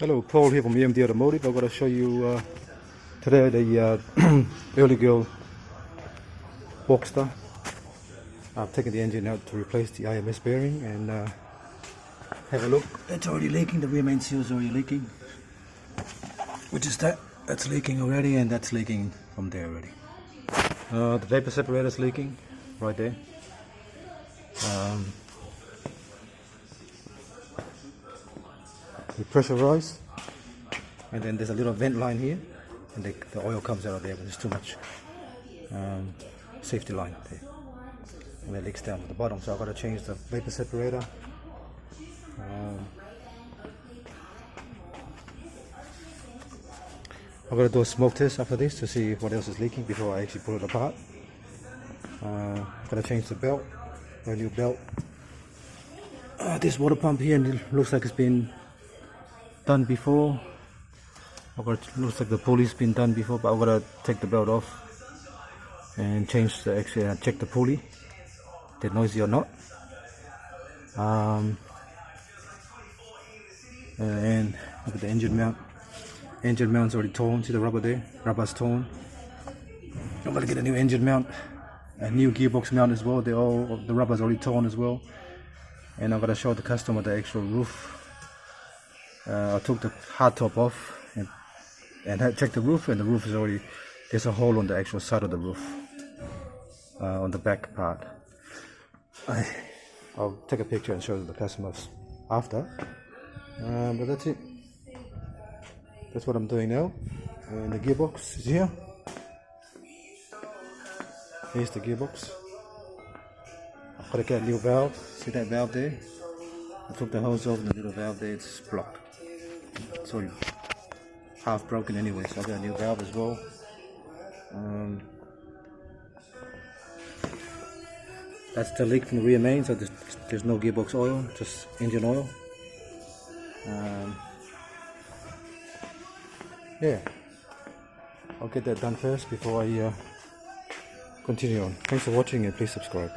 Hello, Paul here from EMD Automotive. I'm going to show you today the early girl Boxster. I've taken the engine out to replace the IMS bearing and have a look. It's already leaking, the rear main seal is already leaking. Which is that's leaking already, and that's leaking from there already. The vapor separator is leaking right there. We pressurize, and then there's a little vent line here, and the oil comes out of there, but there's too much safety line there, and it leaks down to the bottom. So I've got to change the vapor separator. I'm going to do a smoke test after this to see what else is leaking before I actually pull it apart. I'm going to change the belt, a new belt. This water pump here, and it looks like it's been done before. Looks like the pulley's been done before, but I'm gonna take the belt off and change the check the pulley, they're noisy or not. And look at the engine mount. Engine mount's already torn. See the rubber there? Rubber's torn. I'm gonna get a new engine mount, a new gearbox mount as well. The rubber's already torn as well. And I'm gonna show the customer the actual roof. I took the hard top off and checked the roof, and the roof is already, there's a hole on the actual side of the roof, on the back part. I'll take a picture and show the customers after, but that's it. That's what I'm doing now. And the gearbox is here. Here's the gearbox. I've got to get a new valve. See that valve there? I took the hose off, and the little valve there, it's blocked. It's already half broken anyway, so I've got a new valve as well. That's the leak from the rear main, so there's no gearbox oil, just engine oil. Yeah, I'll get that done first before I continue on. Thanks for watching, and please subscribe.